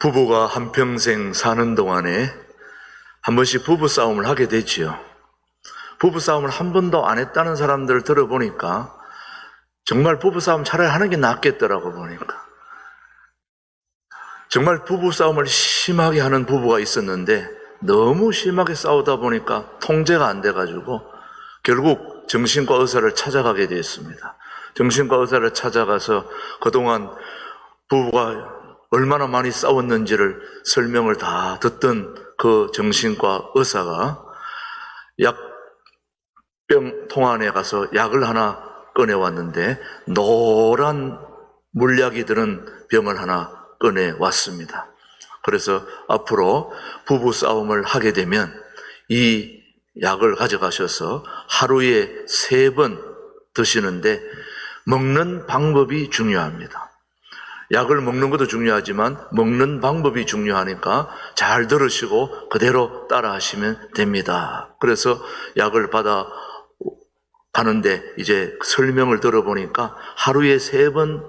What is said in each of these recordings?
부부가 한평생 사는 동안에 한 번씩 부부싸움을 하게 되지요. 부부싸움을 한 번도 안 했다는 사람들을 들어보니까 정말 부부싸움 차라리 하는 게 낫겠더라고 보니까. 정말 부부싸움을 심하게 하는 부부가 있었는데 너무 심하게 싸우다 보니까 통제가 안 돼가지고 결국 정신과 의사를 찾아가게 되었습니다. 정신과 의사를 찾아가서 그동안 부부가 얼마나 많이 싸웠는지를 설명을 다 듣던 그 정신과 의사가 약병 통안에 가서 약을 하나 꺼내왔는데 노란 물약이 들은 병을 하나 꺼내왔습니다. 그래서 앞으로 부부싸움을 하게 되면 이 약을 가져가셔서 하루에 3번 드시는데 먹는 방법이 중요합니다. 약을 먹는 것도 중요하지만 먹는 방법이 중요하니까 잘 들으시고 그대로 따라 하시면 됩니다. 그래서 약을 받아 가는데 이제 설명을 들어보니까 하루에 3번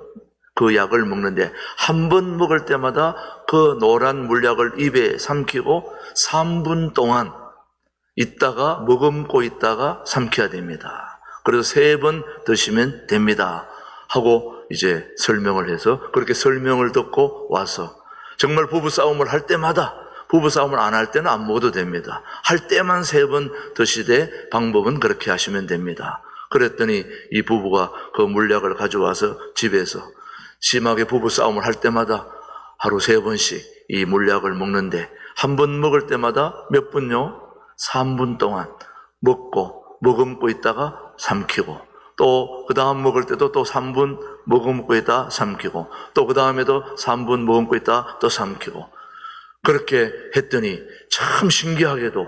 그 약을 먹는데 한 번 먹을 때마다 그 노란 물약을 입에 삼키고 3분 동안 있다가 머금고 있다가 삼켜야 됩니다. 그래서 3번 드시면 됩니다 하고 이제 설명을 해서 그렇게 설명을 듣고 와서 정말 부부싸움을 할 때마다 부부싸움을 안 할 때는 안 먹어도 됩니다. 할 때만 3번 드시되 방법은 그렇게 하시면 됩니다. 그랬더니 이 부부가 그 물약을 가져와서 집에서 심하게 부부싸움을 할 때마다 하루 3번씩 이 물약을 먹는데 한 번 먹을 때마다 몇 분요? 3분 동안 먹고 머금고 있다가 삼키고 또 그 다음 먹을 때도 또 3분 머금고 있다 삼키고 또 그 다음에도 3분 머금고 있다 또 삼키고 그렇게 했더니 참 신기하게도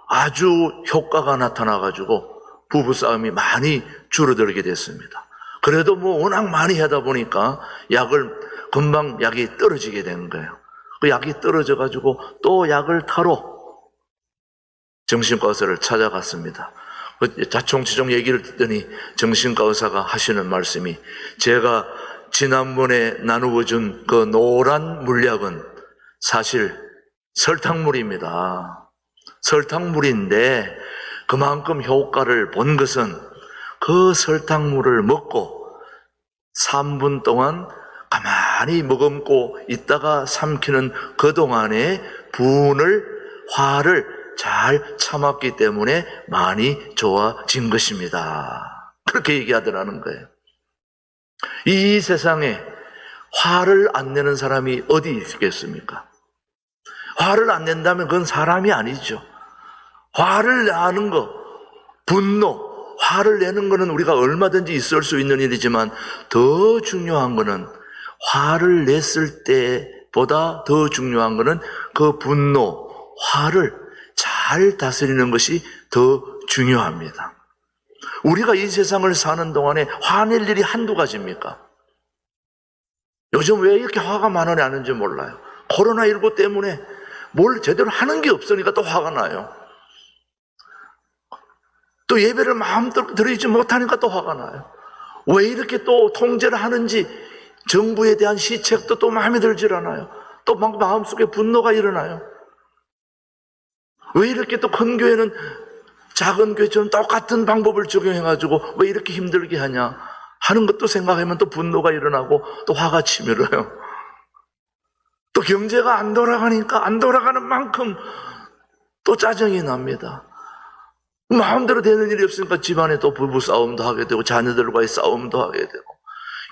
아주 효과가 나타나가지고 부부싸움이 많이 줄어들게 됐습니다. 그래도 뭐 워낙 많이 하다 보니까 금방 약이 떨어지게 된 거예요. 그 약이 떨어져가지고 또 약을 타러 정신과 의사를 찾아갔습니다. 자충치종 얘기를 듣더니 정신과 의사가 하시는 말씀이 제가 지난번에 나누어준 그 노란 물약은 사실 설탕물입니다. 설탕물인데 그만큼 효과를 본 것은 그 설탕물을 먹고 3분 동안 가만히 머금고 있다가 삼키는 그동안의 화를 잘 참았기 때문에 많이 좋아진 것입니다. 그렇게 얘기하더라는 거예요. 이 세상에 화를 안 내는 사람이 어디 있겠습니까? 화를 안 낸다면 그건 사람이 아니죠. 화를 내는 거, 분노, 화를 내는 거는 우리가 얼마든지 있을 수 있는 일이지만 더 중요한 거는 화를 냈을 때보다 더 중요한 거는 그 분노, 화를 잘 다스리는 것이 더 중요합니다. 우리가 이 세상을 사는 동안에 화낼 일이 한두 가지입니까? 요즘 왜 이렇게 화가 많으냐는지 몰라요. 코로나19 때문에 뭘 제대로 하는 게 없으니까 또 화가 나요. 또 예배를 마음대로 드리지 못하니까 또 화가 나요. 왜 이렇게 또 통제를 하는지 정부에 대한 시책도 또 마음에 들질 않아요. 또 막 마음속에 분노가 일어나요. 왜 이렇게 또 큰 교회는 작은 교회처럼 똑같은 방법을 적용해가지고 왜 이렇게 힘들게 하냐 하는 것도 생각하면 또 분노가 일어나고 또 화가 치밀어요. 또 경제가 안 돌아가니까 안 돌아가는 만큼 또 짜증이 납니다. 마음대로 되는 일이 없으니까 집안에 또 부부싸움도 하게 되고 자녀들과의 싸움도 하게 되고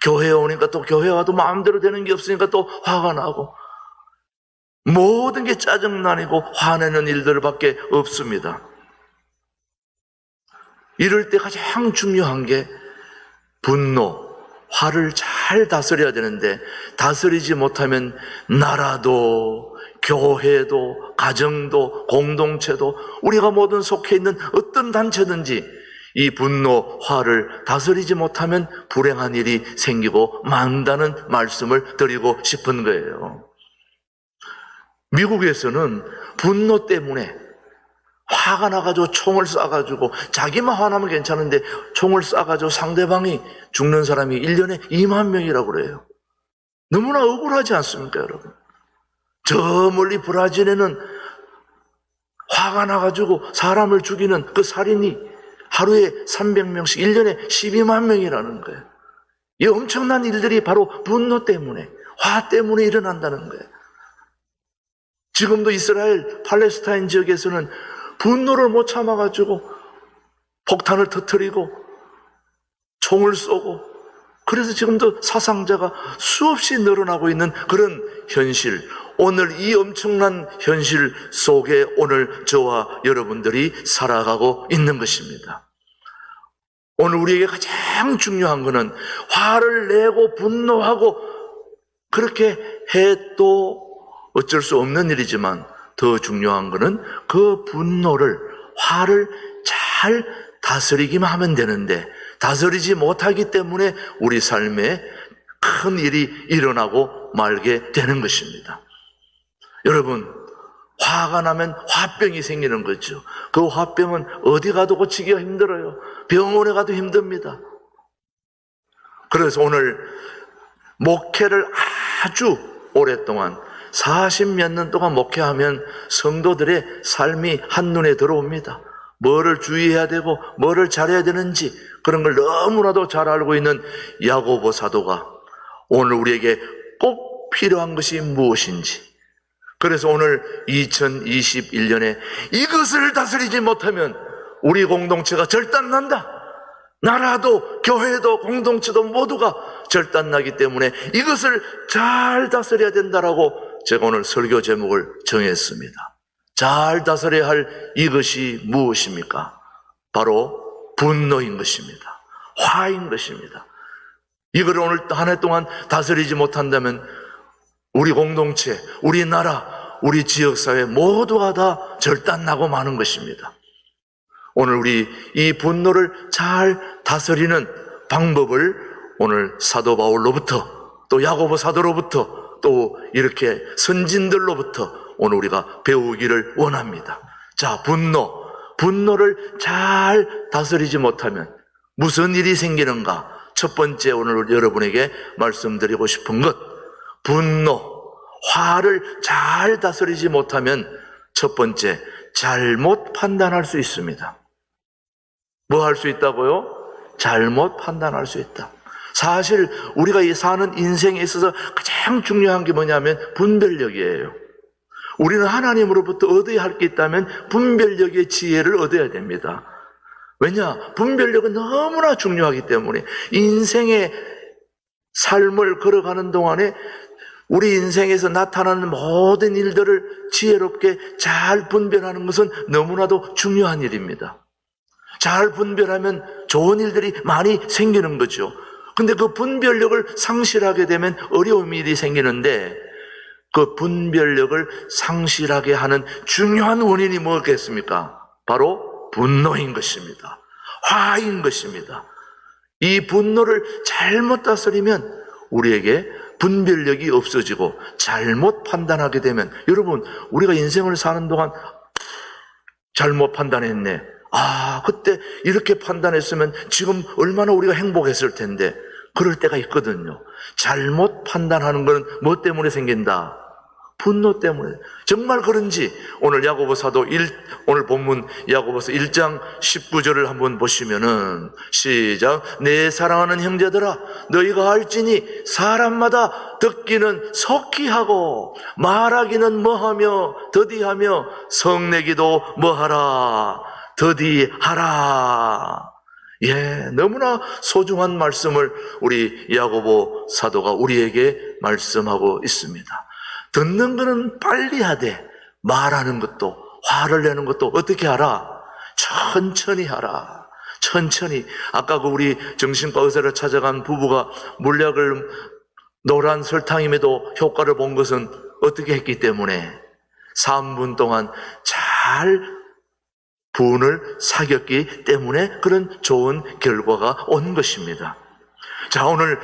교회에 오니까 또 교회 와도 마음대로 되는 게 없으니까 또 화가 나고 모든 게 짜증나고 화내는 일들밖에 없습니다. 이럴 때 가장 중요한 게 분노, 화를 잘 다스려야 되는데 다스리지 못하면 나라도 교회도 가정도 공동체도 우리가 모든 속해 있는 어떤 단체든지 이 분노, 화를 다스리지 못하면 불행한 일이 생기고 만다는 말씀을 드리고 싶은 거예요. 미국에서는 분노 때문에 화가 나가지고 총을 쏴가지고 자기만 화나면 괜찮은데 총을 쏴가지고 상대방이 죽는 사람이 1년에 2만 명이라고 그래요. 너무나 억울하지 않습니까, 여러분? 저 멀리 브라질에는 화가 나가지고 사람을 죽이는 그 살인이 하루에 300명씩 1년에 12만 명이라는 거예요. 이 엄청난 일들이 바로 분노 때문에, 화 때문에 일어난다는 거예요. 지금도 이스라엘 팔레스타인 지역에서는 분노를 못 참아가지고 폭탄을 터뜨리고 총을 쏘고, 그래서 지금도 사상자가 수없이 늘어나고 있는 그런 현실, 오늘 이 엄청난 현실 속에 오늘 저와 여러분들이 살아가고 있는 것입니다. 오늘 우리에게 가장 중요한 것은 화를 내고 분노하고 그렇게 해도 어쩔 수 없는 일이지만, 더 중요한 것은 그 분노를, 화를 잘 다스리기만 하면 되는데 다스리지 못하기 때문에 우리 삶에 큰 일이 일어나고 말게 되는 것입니다. 여러분, 화가 나면 화병이 생기는 거죠. 그 화병은 어디 가도 고치기가 힘들어요. 병원에 가도 힘듭니다. 그래서 오늘 목회를 아주 오랫동안 40몇 년 동안 목회하면 성도들의 삶이 한눈에 들어옵니다. 뭐를 주의해야 되고 뭐를 잘해야 되는지 그런 걸 너무나도 잘 알고 있는 야고보 사도가 오늘 우리에게 꼭 필요한 것이 무엇인지, 그래서 오늘 2021년에 이것을 다스리지 못하면 우리 공동체가 절단난다. 나라도 교회도 공동체도 모두가 절단나기 때문에 이것을 잘 다스려야 된다라고 제가 오늘 설교 제목을 정했습니다. 잘 다스려야 할 이것이 무엇입니까? 바로 분노인 것입니다. 화인 것입니다. 이걸 오늘 한 해 동안 다스리지 못한다면 우리 공동체, 우리 나라, 우리 지역사회 모두가 다 절단나고 마는 것입니다. 오늘 우리 이 분노를 잘 다스리는 방법을 오늘 사도 바울로부터 또 야고보 사도로부터 또 이렇게 선진들로부터 오늘 우리가 배우기를 원합니다. 자, 분노를 잘 다스리지 못하면 무슨 일이 생기는가? 첫 번째 오늘 여러분에게 말씀드리고 싶은 것, 분노, 화를 잘 다스리지 못하면 첫 번째, 잘못 판단할 수 있습니다. 뭐 할 수 있다고요? 잘못 판단할 수 있다. 사실 우리가 이 사는 인생에 있어서 가장 중요한 게 뭐냐면 분별력이에요. 우리는 하나님으로부터 얻어야 할 게 있다면 분별력의 지혜를 얻어야 됩니다. 왜냐? 분별력은 너무나 중요하기 때문에 인생의 삶을 걸어가는 동안에 우리 인생에서 나타나는 모든 일들을 지혜롭게 잘 분별하는 것은 너무나도 중요한 일입니다. 잘 분별하면 좋은 일들이 많이 생기는 거죠. 근데 그 분별력을 상실하게 되면 어려운 일이 생기는데, 그 분별력을 상실하게 하는 중요한 원인이 뭐겠습니까? 바로 분노인 것입니다. 화인 것입니다. 이 분노를 잘못 다스리면 우리에게 분별력이 없어지고 잘못 판단하게 되면, 여러분, 우리가 인생을 사는 동안 잘못 판단했네. 그때 이렇게 판단했으면 지금 얼마나 우리가 행복했을 텐데, 그럴 때가 있거든요. 잘못 판단하는 건 뭐 때문에 생긴다? 분노 때문에. 정말 그런지 오늘 야고보 사도 오늘 본문 야고보서 1장 19절을 한번 보시면은, 시작. 내 사랑하는 형제들아, 너희가 알지니 사람마다 듣기는 속히 하고 말하기는 뭐하며 더디하며 성내기도 뭐하라 더디하라. 너무나 소중한 말씀을 우리 야고보 사도가 우리에게 말씀하고 있습니다. 듣는 거는 빨리 하되 말하는 것도, 화를 내는 것도 어떻게 하라? 천천히 하라. 천천히. 아까 그 우리 정신과 의사를 찾아간 부부가 물약을 노란 설탕임에도 효과를 본 것은 어떻게 했기 때문에 3분 동안 잘 분을 사귀었기 때문에 그런 좋은 결과가 온 것입니다. 자, 오늘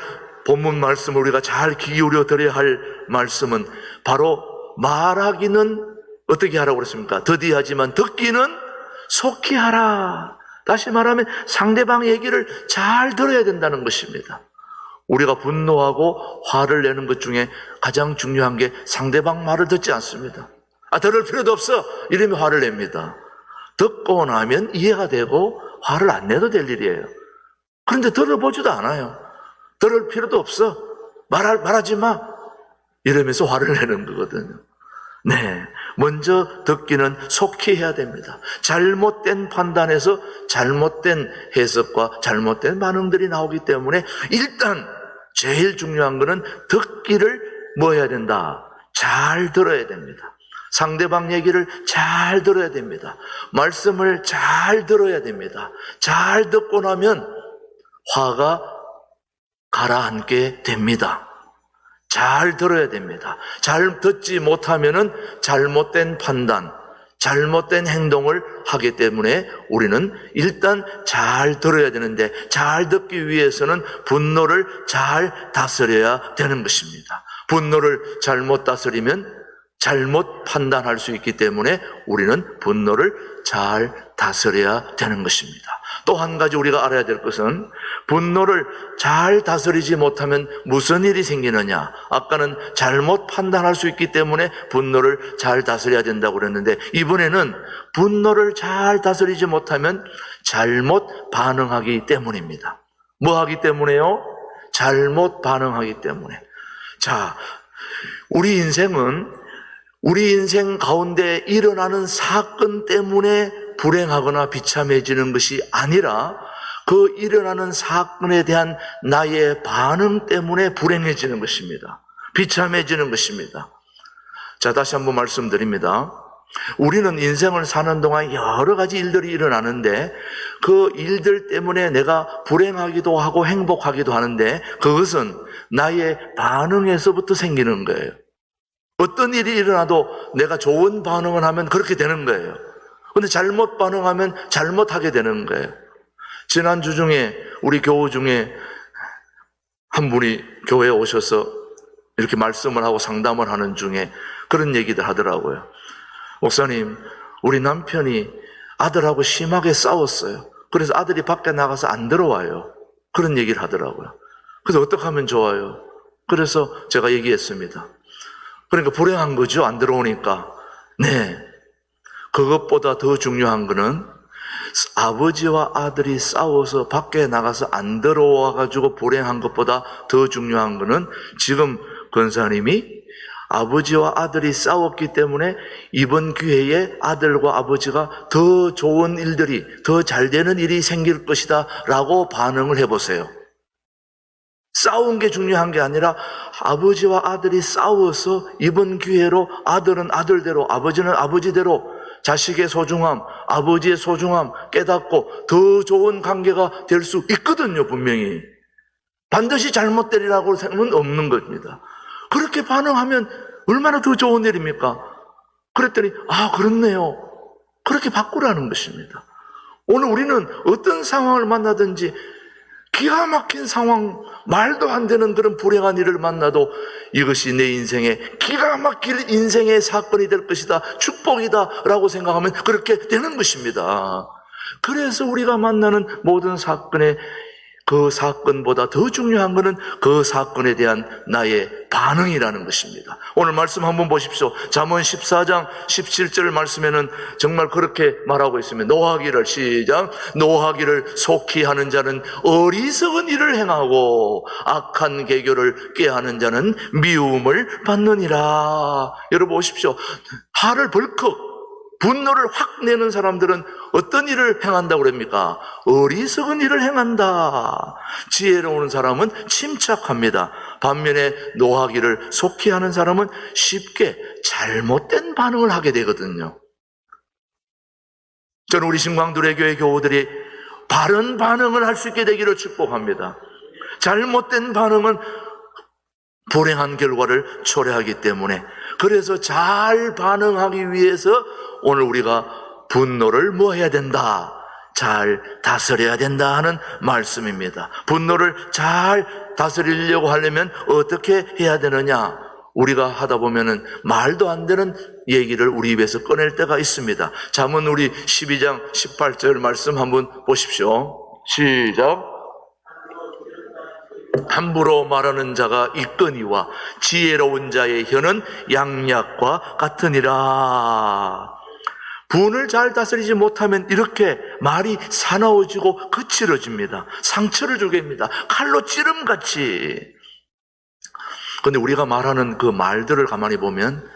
본문 말씀을 우리가 잘 귀 기울여 드려야 할 말씀은 바로 말하기는 어떻게 하라고 그랬습니까? 더디하지만 듣기는 속히 하라. 다시 말하면 상대방 얘기를 잘 들어야 된다는 것입니다. 우리가 분노하고 화를 내는 것 중에 가장 중요한 게 상대방 말을 듣지 않습니다. 들을 필요도 없어. 이러면 화를 냅니다. 듣고 나면 이해가 되고 화를 안 내도 될 일이에요. 그런데 들어보지도 않아요. 들을 필요도 없어. 말하지 마. 이러면서 화를 내는 거거든요. 네. 먼저 듣기는 속히 해야 됩니다. 잘못된 판단에서 잘못된 해석과 잘못된 반응들이 나오기 때문에 일단 제일 중요한 거는 듣기를 뭐 해야 된다? 잘 들어야 됩니다. 상대방 얘기를 잘 들어야 됩니다. 말씀을 잘 들어야 됩니다. 잘 듣고 나면 화가 가라앉게 됩니다. 잘 들어야 됩니다. 잘 듣지 못하면은 잘못된 판단, 잘못된 행동을 하기 때문에 우리는 일단 잘 들어야 되는데, 잘 듣기 위해서는 분노를 잘 다스려야 되는 것입니다. 분노를 잘못 다스리면 잘못 판단할 수 있기 때문에 우리는 분노를 잘 다스려야 되는 것입니다. 또 한 가지 우리가 알아야 될 것은 분노를 잘 다스리지 못하면 무슨 일이 생기느냐. 아까는 잘못 판단할 수 있기 때문에 분노를 잘 다스려야 된다고 그랬는데, 이번에는 분노를 잘 다스리지 못하면 잘못 반응하기 때문입니다. 뭐 하기 때문에요? 잘못 반응하기 때문에. 자, 우리 인생 가운데 일어나는 사건 때문에 불행하거나 비참해지는 것이 아니라 그 일어나는 사건에 대한 나의 반응 때문에 불행해지는 것입니다. 비참해지는 것입니다. 자, 다시 한번 말씀드립니다. 우리는 인생을 사는 동안 여러 가지 일들이 일어나는데 그 일들 때문에 내가 불행하기도 하고 행복하기도 하는데 그것은 나의 반응에서부터 생기는 거예요. 어떤 일이 일어나도 내가 좋은 반응을 하면 그렇게 되는 거예요. 근데 잘못 반응하면 잘못하게 되는 거예요. 지난주 중에 우리 교우 중에 한 분이 교회에 오셔서 이렇게 말씀을 하고 상담을 하는 중에 그런 얘기들 하더라고요. 목사님, 우리 남편이 아들하고 심하게 싸웠어요. 그래서 아들이 밖에 나가서 안 들어와요. 그런 얘기를 하더라고요. 그래서 어떻게 하면 좋아요? 그래서 제가 얘기했습니다. 그러니까 불행한 거죠. 안 들어오니까. 네. 그것보다 더 중요한 거는 아버지와 아들이 싸워서 밖에 나가서 안 들어와가지고 불행한 것보다 더 중요한 거는 지금 권사님이 아버지와 아들이 싸웠기 때문에 이번 기회에 아들과 아버지가 더 좋은 일들이, 더 잘 되는 일이 생길 것이다 라고 반응을 해보세요. 싸운 게 중요한 게 아니라 아버지와 아들이 싸워서 이번 기회로 아들은 아들대로, 아버지는 아버지대로 자식의 소중함, 아버지의 소중함 깨닫고 더 좋은 관계가 될 수 있거든요, 분명히. 반드시 잘못되리라고 생각은 없는 겁니다. 그렇게 반응하면 얼마나 더 좋은 일입니까? 그랬더니, 그렇네요. 그렇게 바꾸라는 것입니다. 오늘 우리는 어떤 상황을 만나든지 기가 막힌 상황, 말도 안 되는 그런 불행한 일을 만나도 이것이 내 인생의 기가 막힐 인생의 사건이 될 것이다, 축복이다 라고 생각하면 그렇게 되는 것입니다. 그래서 우리가 만나는 모든 사건에 그 사건보다 더 중요한 것은 그 사건에 대한 나의 반응이라는 것입니다. 오늘 말씀 한번 보십시오. 잠언 14장 17절 말씀에는 정말 그렇게 말하고 있습니다. 노하기를 시작. 노하기를 속히 하는 자는 어리석은 일을 행하고 악한 계교를 꾀하는 자는 미움을 받느니라. 여러분 보십시오. 화를 벌컥 분노를 확 내는 사람들은 어떤 일을 행한다고 그럽니까? 어리석은 일을 행한다. 지혜로운 사람은 침착합니다. 반면에 노하기를 속히 하는 사람은 쉽게 잘못된 반응을 하게 되거든요. 저는 우리 신광두레 교회 교우들이 바른 반응을 할 수 있게 되기를 축복합니다. 잘못된 반응은 불행한 결과를 초래하기 때문에, 그래서 잘 반응하기 위해서 오늘 우리가 분노를 뭐 해야 된다? 잘 다스려야 된다 하는 말씀입니다. 분노를 잘 다스리려고 하려면 어떻게 해야 되느냐? 우리가 하다 보면은 말도 안 되는 얘기를 우리 입에서 꺼낼 때가 있습니다. 잠언 우리 12장 18절 말씀 한번 보십시오. 시작. 함부로 말하는 자가 있거니와 지혜로운 자의 혀는 양약과 같으니라. 분을 잘 다스리지 못하면 이렇게 말이 사나워지고 거칠어집니다. 상처를 주게 합니다. 칼로 찌름같이. 그런데 우리가 말하는 그 말들을 가만히 보면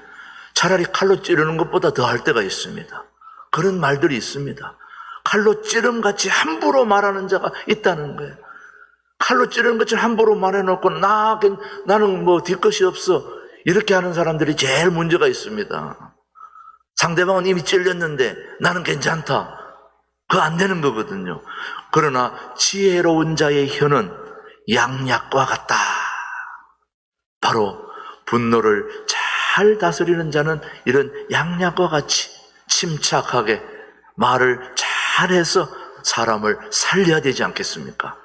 차라리 칼로 찌르는 것보다 더 할 때가 있습니다. 그런 말들이 있습니다. 칼로 찌름같이 함부로 말하는 자가 있다는 거예요. 칼로 찌르는 것처럼 함부로 말해놓고 나는 뭐 뒤끝이 없어, 이렇게 하는 사람들이 제일 문제가 있습니다. 상대방은 이미 찔렸는데 나는 괜찮다. 그거 안 되는 거거든요. 그러나 지혜로운 자의 혀는 양약과 같다. 바로 분노를 잘 다스리는 자는 이런 양약과 같이 침착하게 말을 잘해서 사람을 살려야 되지 않겠습니까?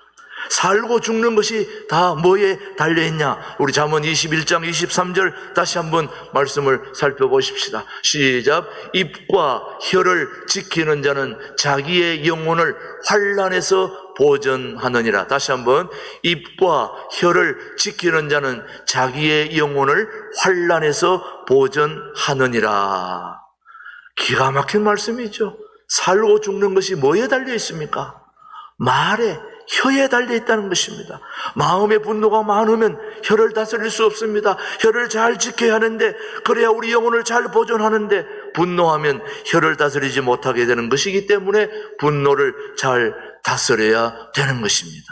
살고 죽는 것이 다 뭐에 달려있냐? 우리 잠언 21장 23절 다시 한번 말씀을 살펴보십시다. 시작. 입과 혀를 지키는 자는 자기의 영혼을 환난에서 보전하느니라. 다시 한번. 입과 혀를 지키는 자는 자기의 영혼을 환난에서 보전하느니라. 기가 막힌 말씀이죠. 살고 죽는 것이 뭐에 달려 있습니까? 말에, 혀에 달려 있다는 것입니다. 마음의 분노가 많으면 혀를 다스릴 수 없습니다. 혀를 잘 지켜야 하는데, 그래야 우리 영혼을 잘 보존하는데, 분노하면 혀를 다스리지 못하게 되는 것이기 때문에 분노를 잘 다스려야 되는 것입니다.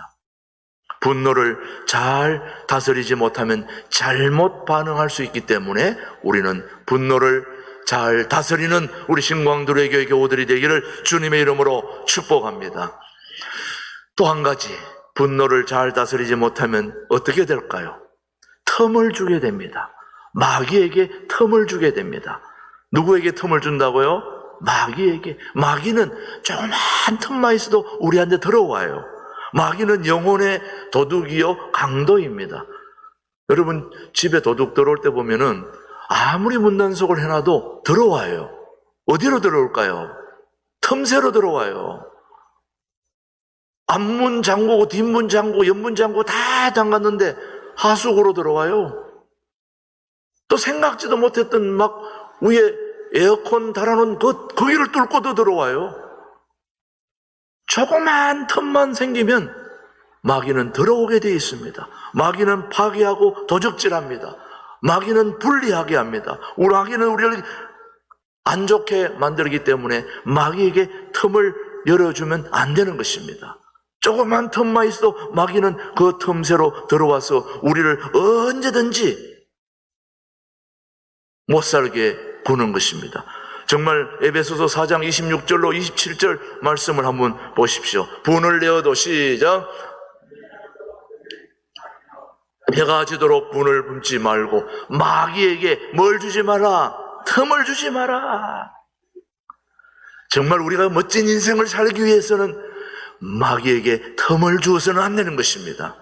분노를 잘 다스리지 못하면 잘못 반응할 수 있기 때문에 우리는 분노를 잘 다스리는 우리 신광두레 교회 교우들이 되기를 주님의 이름으로 축복합니다. 또 한 가지, 분노를 잘 다스리지 못하면 어떻게 될까요? 틈을 주게 됩니다. 마귀에게 틈을 주게 됩니다. 누구에게 틈을 준다고요? 마귀에게. 마귀는 조그만 틈만 있어도 우리한테 들어와요. 마귀는 영혼의 도둑이요 강도입니다. 여러분 집에 도둑 들어올 때 보면은 아무리 문단속을 해놔도 들어와요. 어디로 들어올까요? 틈새로 들어와요. 앞문 잠그고 뒷문 잠그고 옆문 잠그고 다 잠갔는데 하수구로 들어와요. 또 생각지도 못했던 막 위에 에어컨 달아놓은 거기를 뚫고도 들어와요. 조그만 틈만 생기면 마귀는 들어오게 되어 있습니다. 마귀는 파괴하고 도적질합니다. 마귀는 불리하게 합니다. 마귀는 우리를 안 좋게 만들기 때문에 마귀에게 틈을 열어주면 안 되는 것입니다. 조그만 틈만 있어도 마귀는 그 틈새로 들어와서 우리를 언제든지 못 살게 구는 것입니다. 정말 에베소서 4장 26절로 27절 말씀을 한번 보십시오. 분을 내어도 시작. 해가 지도록 분을 뿜지 말고 마귀에게 뭘 주지 마라? 틈을 주지 마라. 정말 우리가 멋진 인생을 살기 위해서는 마귀에게 틈을 주어서는 안 되는 것입니다.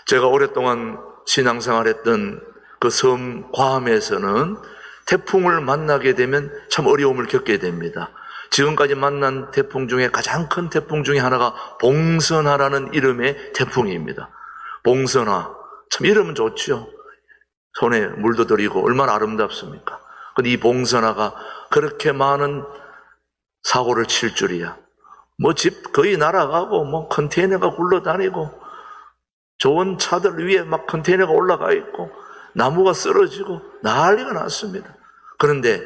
제가 오랫동안 신앙생활했던 그 섬 괌에서는 태풍을 만나게 되면 참 어려움을 겪게 됩니다. 지금까지 만난 태풍 중에 가장 큰 태풍 중에 하나가 봉선화라는 이름의 태풍입니다. 봉선화, 참 이름은 좋죠. 손에 물도 들이고 얼마나 아름답습니까? 근데 이 봉선화가 그렇게 많은 사고를 칠 줄이야. 뭐 집 거의 날아가고 뭐 컨테이너가 굴러다니고 좋은 차들 위에 막 컨테이너가 올라가 있고 나무가 쓰러지고 난리가 났습니다. 그런데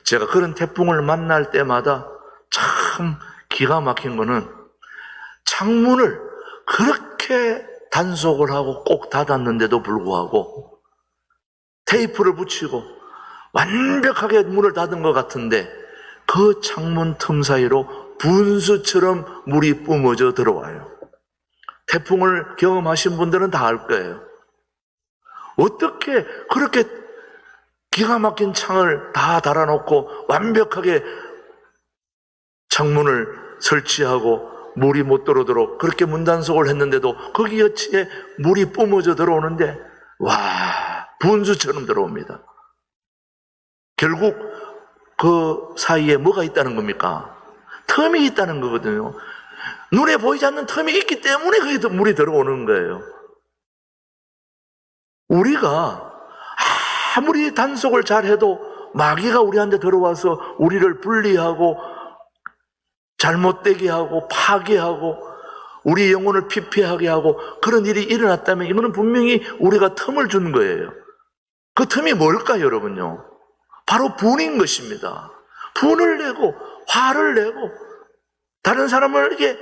제가 그런 태풍을 만날 때마다 참 기가 막힌 거는 창문을 그렇게 단속을 하고 꼭 닫았는데도 불구하고 테이프를 붙이고 완벽하게 문을 닫은 것 같은데 그 창문 틈 사이로 분수처럼 물이 뿜어져 들어와요. 태풍을 경험하신 분들은 다 알 거예요. 어떻게 그렇게 기가 막힌 창을 다 달아놓고 완벽하게 창문을 설치하고 물이 못 들어오도록 그렇게 문단속을 했는데도 거기 여치에 물이 뿜어져 들어오는데 와, 분수처럼 들어옵니다. 결국 그 사이에 뭐가 있다는 겁니까? 틈이 있다는 거거든요. 눈에 보이지 않는 틈이 있기 때문에 거기 물이 들어오는 거예요. 우리가 아무리 단속을 잘해도 마귀가 우리한테 들어와서 우리를 분리하고 잘못되게 하고 파괴하고 우리 영혼을 피폐하게 하고 그런 일이 일어났다면 이거는 분명히 우리가 틈을 준 거예요. 그 틈이 뭘까요, 여러분요? 바로 분인 것입니다. 분을 내고 화를 내고 다른 사람을 이렇게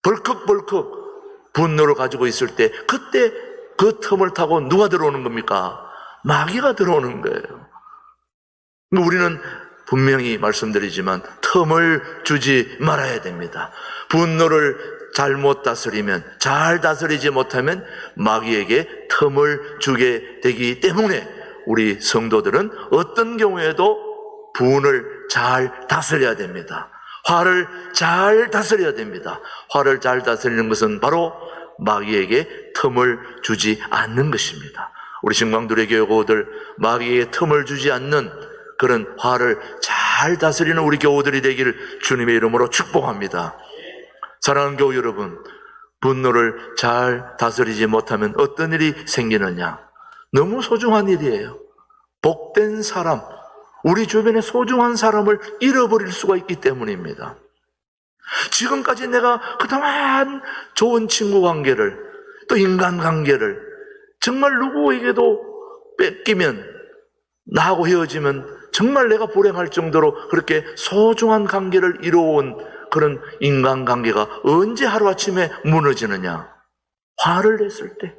벌컥벌컥 분노를 가지고 있을 때 그때 그 틈을 타고 누가 들어오는 겁니까? 마귀가 들어오는 거예요. 우리는 분명히 말씀드리지만 틈을 주지 말아야 됩니다. 분노를 잘못 다스리면, 잘 다스리지 못하면 마귀에게 틈을 주게 되기 때문에 우리 성도들은 어떤 경우에도 분을 잘 다스려야 됩니다. 화를 잘 다스려야 됩니다. 화를 잘 다스리는 것은 바로 마귀에게 틈을 주지 않는 것입니다. 우리 신광두레 교우들 마귀에게 틈을 주지 않는 그런 화를 잘 다스리는 우리 교우들이 되기를 주님의 이름으로 축복합니다. 사랑하는 교우 여러분, 분노를 잘 다스리지 못하면 어떤 일이 생기느냐? 너무 소중한 일이에요. 복된 사람, 우리 주변에 소중한 사람을 잃어버릴 수가 있기 때문입니다. 지금까지 내가 그동안 좋은 친구 관계를, 또 인간 관계를 정말 누구에게도 뺏기면, 나하고 헤어지면 정말 내가 불행할 정도로 그렇게 소중한 관계를 이루어온 그런 인간관계가 언제 하루아침에 무너지느냐? 화를 냈을 때,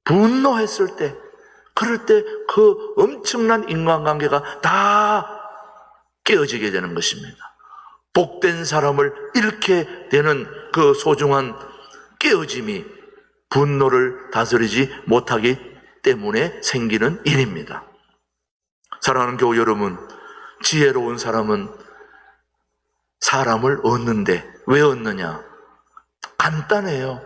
분노했을 때, 그럴 때 그 엄청난 인간관계가 다 깨어지게 되는 것입니다. 복된 사람을 잃게 되는 그 소중한 깨어짐이 분노를 다스리지 못하기 때문에 생기는 일입니다. 사랑하는 교우 여러분, 지혜로운 사람은 사람을 얻는데 왜 얻느냐? 간단해요.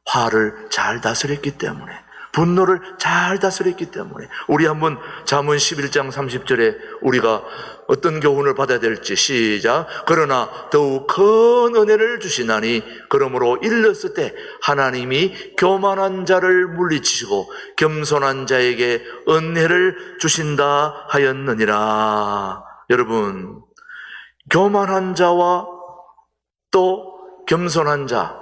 화를 잘 다스렸기 때문에, 분노를 잘 다스렸기 때문에. 우리 한번 잠언 11장 30절에 우리가 어떤 교훈을 받아야 될지 시작. 그러나 더욱 큰 은혜를 주시나니 그러므로 일렀을 때 하나님이 교만한 자를 물리치시고 겸손한 자에게 은혜를 주신다 하였느니라. 여러분, 교만한 자와 또 겸손한 자,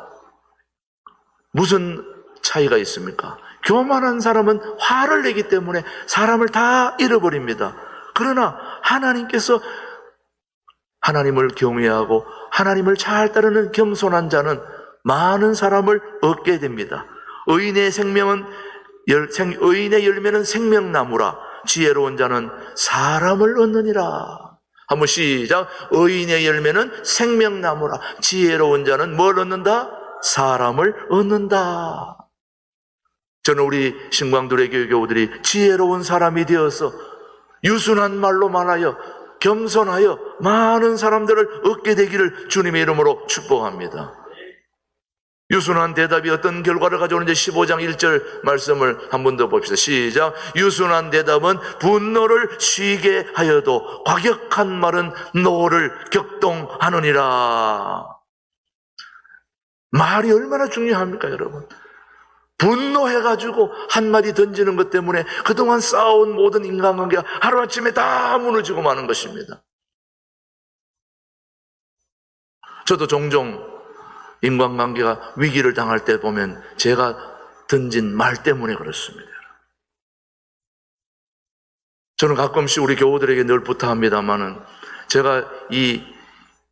무슨 차이가 있습니까? 교만한 사람은 화를 내기 때문에 사람을 다 잃어버립니다. 그러나 하나님께서 하나님을 경외하고 하나님을 잘 따르는 겸손한 자는 많은 사람을 얻게 됩니다. 의인의 열매는 생명나무라. 지혜로운 자는 사람을 얻느니라. 한번 시작. 의인의 열매는 생명나무라. 지혜로운 자는 뭘 얻는다? 사람을 얻는다. 저는 우리 신광두레 교우들이 지혜로운 사람이 되어서 유순한 말로만 하여 겸손하여 많은 사람들을 얻게 되기를 주님의 이름으로 축복합니다. 유순한 대답이 어떤 결과를 가져오는지 15장 1절 말씀을 한 번 더 봅시다. 시작. 유순한 대답은 분노를 쉬게 하여도 과격한 말은 노를 격동하느니라. 말이 얼마나 중요합니까, 여러분? 분노해가지고 한마디 던지는 것 때문에 그동안 쌓아온 모든 인간관계가 하루아침에 다 무너지고 마는 것입니다. 저도 종종 인간관계가 위기를 당할 때 보면 제가 던진 말 때문에 그렇습니다. 저는 가끔씩 우리 교우들에게 늘 부탁합니다만은 제가 이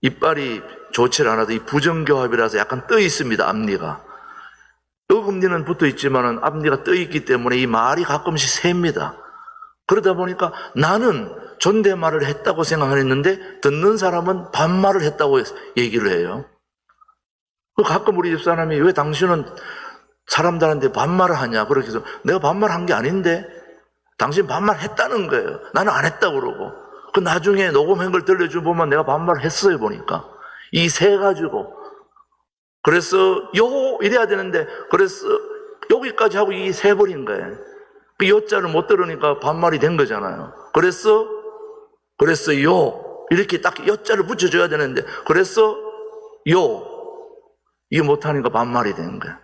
이빨이 좋지 않아도 이 부정교합이라서 약간 떠 있습니다, 앞니가. 어금니는 붙어 있지만은 앞니가 떠 있기 때문에 이 말이 가끔씩 셉니다. 그러다 보니까 나는 존댓말을 했다고 생각했는데 듣는 사람은 반말을 했다고 얘기를 해요. 가끔 우리 집사람이 왜 당신은 사람들한테 반말을 하냐? 그렇게 해서 내가 반말한 게 아닌데 당신 반말했다는 거예요. 나는 안 했다고 그러고. 그 나중에 녹음한 걸 들려주고 보면 내가 반말을 했어요, 보니까. 이 세 가지고. 그래서 이래야 되는데 그래서 여기까지 하고 이 세 버린 거예요. 그 요자를 못 들으니까 반말이 된 거잖아요. 그래서 이렇게 딱 요자를 붙여줘야 되는데 그래서 이게 못하니까 반말이 된 거예요.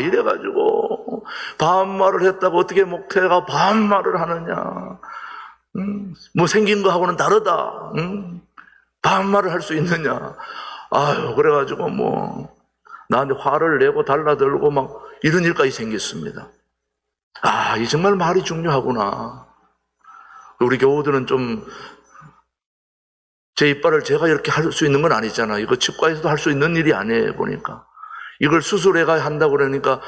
이래가지고 반말을 했다고 어떻게 목회가 반말을 하느냐. 뭐 생긴 거하고는 다르다. 반말을 할 수 있느냐. 아유, 그래가지고 뭐 나한테 화를 내고 달라들고 막 이런 일까지 생겼습니다. 아, 이 정말 말이 중요하구나. 우리 교우들은 좀 제 이빨을 제가 이렇게 할 수 있는 건 아니잖아. 이거 치과에서도 할 수 있는 일이 아니에요, 보니까. 이걸 수술해가 한다고 그러니까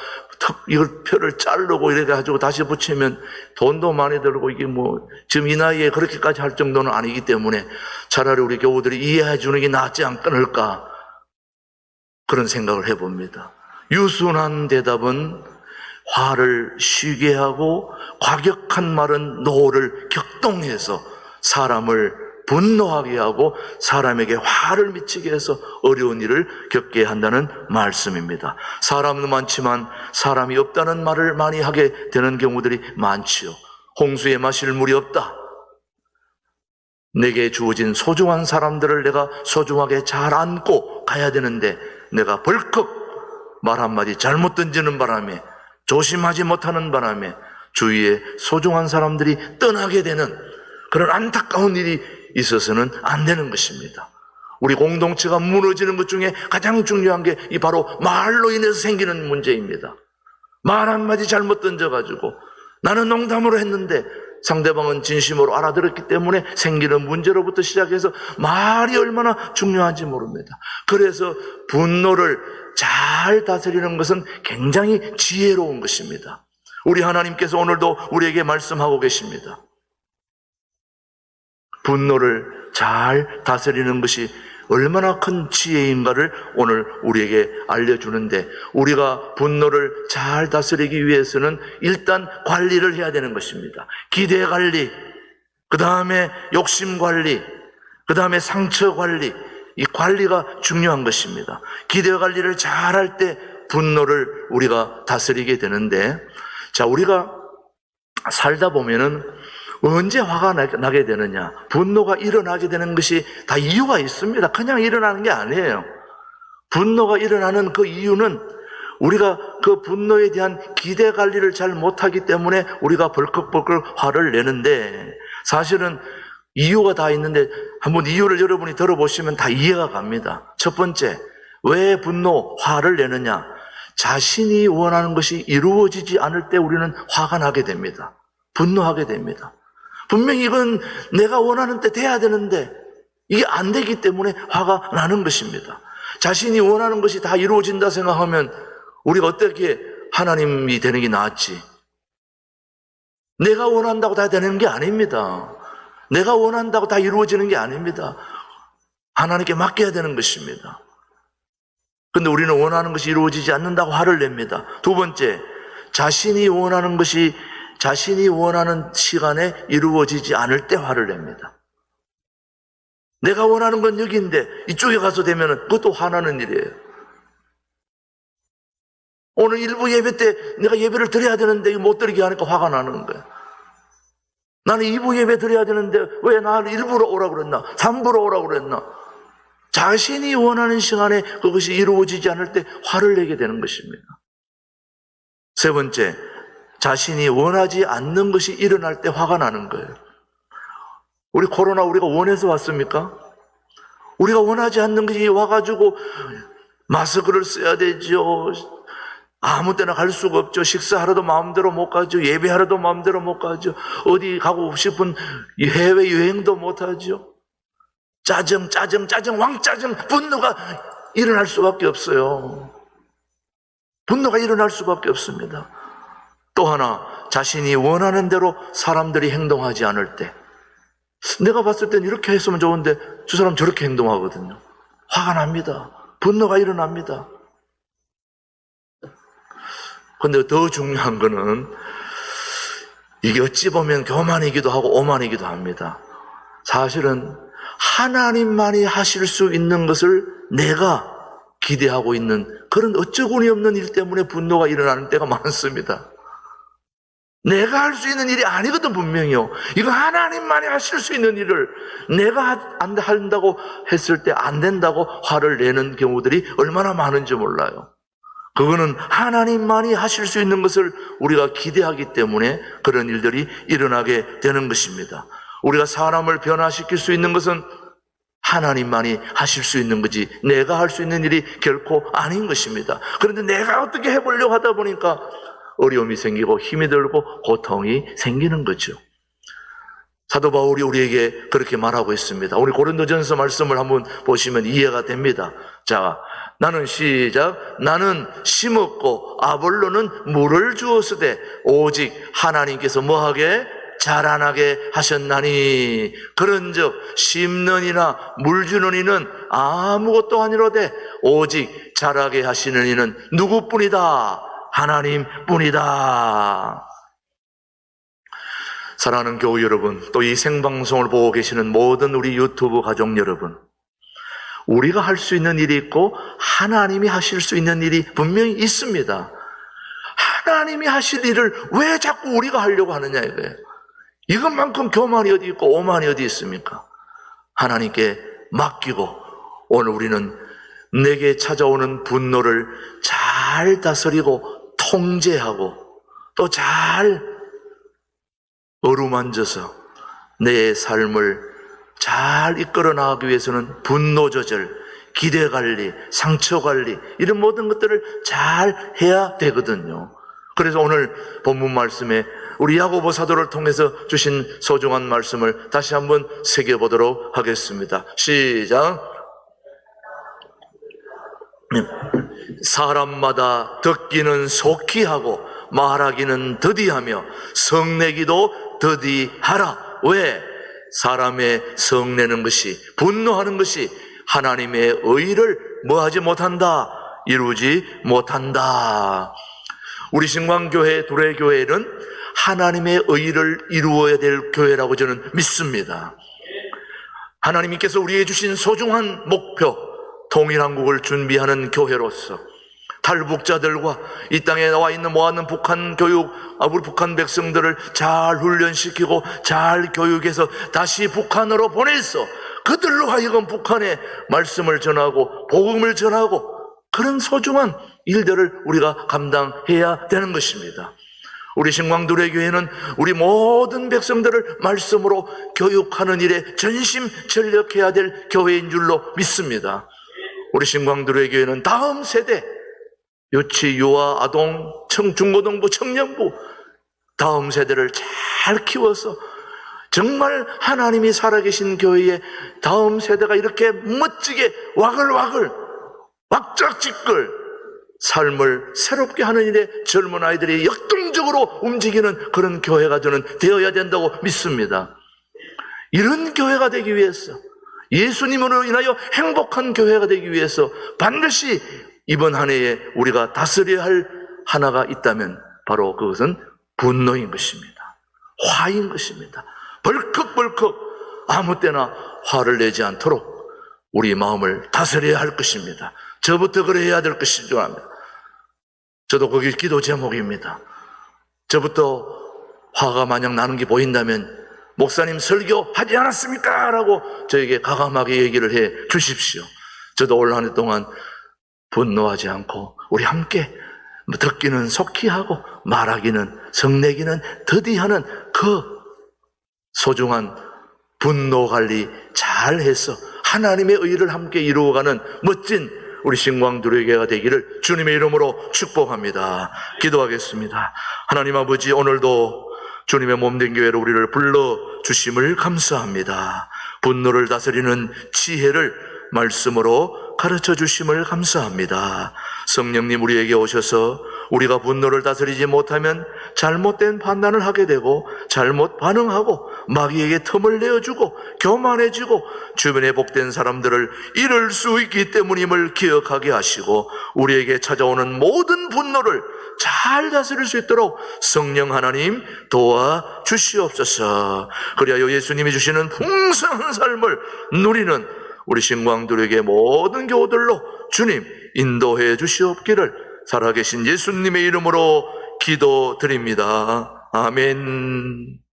이걸 뼈를 자르고 이래 가지고 다시 붙이면 돈도 많이 들고 이게 뭐 지금 이 나이에 그렇게까지 할 정도는 아니기 때문에 차라리 우리 교우들이 이해해 주는 게 낫지 않을까 그런 생각을 해봅니다. 유순한 대답은 화를 쉬게 하고 과격한 말은 노를 격동해서 사람을 분노하게 하고 사람에게 화를 미치게 해서 어려운 일을 겪게 한다는 말씀입니다. 사람은 많지만 사람이 없다는 말을 많이 하게 되는 경우들이 많지요. 홍수에 마실 물이 없다. 내게 주어진 소중한 사람들을 내가 소중하게 잘 안고 가야 되는데 내가 벌컥 말 한마디 잘못 던지는 바람에 조심하지 못하는 바람에 주위에 소중한 사람들이 떠나게 되는 그런 안타까운 일이 있어서는 안 되는 것입니다. 우리 공동체가 무너지는 것 중에 가장 중요한 게 이 바로 말로 인해서 생기는 문제입니다. 말 한마디 잘못 던져가지고 나는 농담으로 했는데 상대방은 진심으로 알아들었기 때문에 생기는 문제로부터 시작해서 말이 얼마나 중요한지 모릅니다. 그래서 분노를 잘 다스리는 것은 굉장히 지혜로운 것입니다. 우리 하나님께서 오늘도 우리에게 말씀하고 계십니다. 분노를 잘 다스리는 것이 얼마나 큰 지혜인가를 오늘 우리에게 알려주는데 우리가 분노를 잘 다스리기 위해서는 일단 관리를 해야 되는 것입니다. 기대 관리, 그 다음에 욕심 관리, 그 다음에 상처 관리, 이 관리가 중요한 것입니다. 기대 관리를 잘 할 때 분노를 우리가 다스리게 되는데 자, 우리가 살다 보면은 언제 화가 나게 되느냐? 분노가 일어나게 되는 것이 다 이유가 있습니다. 그냥 일어나는 게 아니에요. 분노가 일어나는 그 이유는 우리가 그 분노에 대한 기대 관리를 잘 못하기 때문에 우리가 벌컥벌컥 화를 내는데 사실은 이유가 다 있는데 한번 이유를 여러분이 들어보시면 다 이해가 갑니다. 첫 번째, 왜 분노, 화를 내느냐? 자신이 원하는 것이 이루어지지 않을 때 우리는 화가 나게 됩니다. 분노하게 됩니다. 분명히 이건 내가 원하는 때 돼야 되는데 이게 안 되기 때문에 화가 나는 것입니다. 자신이 원하는 것이 다 이루어진다 생각하면 우리가 어떻게 하나님이 되는 게 낫지? 내가 원한다고 다 되는 게 아닙니다. 내가 원한다고 다 이루어지는 게 아닙니다. 하나님께 맡겨야 되는 것입니다. 그런데 우리는 원하는 것이 이루어지지 않는다고 화를 냅니다. 두 번째, 자신이 원하는 것이 자신이 원하는 시간에 이루어지지 않을 때 화를 냅니다. 내가 원하는 건 여기인데 이쪽에 가서 되면 그것도 화나는 일이에요. 오늘 일부 예배 때 내가 예배를 드려야 되는데 못 드리게 하니까 화가 나는 거예요. 나는 2부 예배 드려야 되는데 왜 나를 1부로 오라고 그랬나? 3부로 오라고 그랬나? 자신이 원하는 시간에 그것이 이루어지지 않을 때 화를 내게 되는 것입니다. 세 번째, 자신이 원하지 않는 것이 일어날 때 화가 나는 거예요. 우리 코로나 우리가 원해서 왔습니까? 우리가 원하지 않는 것이 와가지고 마스크를 써야 되죠. 아무 때나 갈 수가 없죠. 식사하러도 마음대로 못 가죠. 예배하러도 마음대로 못 가죠. 어디 가고 싶은 해외여행도 못 하죠. 짜증, 왕짜증, 분노가 일어날 수밖에 없어요. 분노가 일어날 수밖에 없습니다. 또 하나, 자신이 원하는 대로 사람들이 행동하지 않을 때 내가 봤을 땐 이렇게 했으면 좋은데 저 사람 저렇게 행동하거든요. 화가 납니다. 분노가 일어납니다. 그런데 더 중요한 거는 이게 어찌 보면 교만이기도 하고 오만이기도 합니다. 사실은 하나님만이 하실 수 있는 것을 내가 기대하고 있는 그런 어처구니 없는 일 때문에 분노가 일어나는 때가 많습니다. 내가 할 수 있는 일이 아니거든 분명히요. 이거 하나님만이 하실 수 있는 일을 내가 안 한다고 했을 때 안 된다고 화를 내는 경우들이 얼마나 많은지 몰라요. 그거는 하나님만이 하실 수 있는 것을 우리가 기대하기 때문에 그런 일들이 일어나게 되는 것입니다. 우리가 사람을 변화시킬 수 있는 것은 하나님만이 하실 수 있는 거지 내가 할 수 있는 일이 결코 아닌 것입니다. 그런데 내가 어떻게 해보려고 하다 보니까 어려움이 생기고 힘이 들고 고통이 생기는 거죠. 사도 바울이 우리에게 그렇게 말하고 있습니다. 우리 고린도전서 말씀을 한번 보시면 이해가 됩니다. 자, 나는 시작. 나는 심었고 아볼로는 물을 주었으되 오직 하나님께서 뭐하게? 자라나게 하셨나니 그런즉 심는 이나 물 주는 이는 아무것도 아니로되 오직 자라게 하시는 이는 누구뿐이다? 하나님뿐이다. 사랑하는 교우 여러분, 또 이 생방송을 보고 계시는 모든 우리 유튜브 가족 여러분, 우리가 할 수 있는 일이 있고 하나님이 하실 수 있는 일이 분명히 있습니다. 하나님이 하실 일을 왜 자꾸 우리가 하려고 하느냐 이거예요. 이것만큼 교만이 어디 있고 오만이 어디 있습니까? 하나님께 맡기고 오늘 우리는 내게 찾아오는 분노를 잘 다스리고 통제하고 또 잘 어루만져서 내 삶을 잘 이끌어 나가기 위해서는 분노 조절, 기대 관리, 상처 관리 이런 모든 것들을 잘 해야 되거든요. 그래서 오늘 본문 말씀에 우리 야고보 사도를 통해서 주신 소중한 말씀을 다시 한번 새겨보도록 하겠습니다. 시작. 사람마다 듣기는 속히 하고 말하기는 더디하며 성내기도 더디하라. 왜? 사람의 성내는 것이, 분노하는 것이 하나님의 의를 뭐하지 못한다? 이루지 못한다. 우리 신광교회 두레교회는 하나님의 의를 이루어야 될 교회라고 저는 믿습니다. 하나님께서 우리에게 주신 소중한 목표, 통일한국을 준비하는 교회로서 탈북자들과 이 땅에 나와 있는 모아있는 북한 교육, 우리 북한 백성들을 잘 훈련시키고 잘 교육해서 다시 북한으로 보내서 그들로 하여금 북한의 말씀을 전하고 복음을 전하고 그런 소중한 일들을 우리가 감당해야 되는 것입니다. 우리 신광두레교회는 우리 모든 백성들을 말씀으로 교육하는 일에 전심전력해야 될 교회인 줄로 믿습니다. 우리 신광두레교회는 다음 세대 유치, 유아, 아동, 중고등부, 청년부 다음 세대를 잘 키워서 정말 하나님이 살아계신 교회에 다음 세대가 이렇게 멋지게 와글와글 왁짝지껄 삶을 새롭게 하는 일에 젊은 아이들이 역동적으로 움직이는 그런 교회가 저는 되어야 된다고 믿습니다. 이런 교회가 되기 위해서, 예수님으로 인하여 행복한 교회가 되기 위해서 반드시 이번 한 해에 우리가 다스려야 할 하나가 있다면 바로 그것은 분노인 것입니다. 화인 것입니다. 벌컥벌컥 아무 때나 화를 내지 않도록 우리 마음을 다스려야 할 것입니다. 저부터 그래야 될 것인 줄 압니다. 저도 거기 기도 제목입니다. 저부터 화가 마냥 나는 게 보인다면 목사님 설교하지 않았습니까? 라고 저에게 가감하게 얘기를 해 주십시오. 저도 올 한 해 동안 분노하지 않고 우리 함께 듣기는 속히 하고 말하기는 성내기는 더디하는 그 소중한 분노 관리 잘 해서 하나님의 의를 함께 이루어가는 멋진 우리 신광두레교회가 되기를 주님의 이름으로 축복합니다. 기도하겠습니다. 하나님 아버지, 오늘도 주님의 몸된 교회로 우리를 불러주심을 감사합니다. 분노를 다스리는 지혜를 말씀으로 가르쳐 주심을 감사합니다. 성령님 우리에게 오셔서 우리가 분노를 다스리지 못하면 잘못된 판단을 하게 되고 잘못 반응하고 마귀에게 틈을 내어주고 교만해지고 주변에 복된 사람들을 잃을 수 있기 때문임을 기억하게 하시고 우리에게 찾아오는 모든 분노를 잘 다스릴 수 있도록 성령 하나님 도와주시옵소서. 그리하여 예수님이 주시는 풍성한 삶을 누리는 우리 신광두레교회 모든 교우들로 주님 인도해 주시옵기를 살아계신 예수님의 이름으로 기도드립니다. 아멘.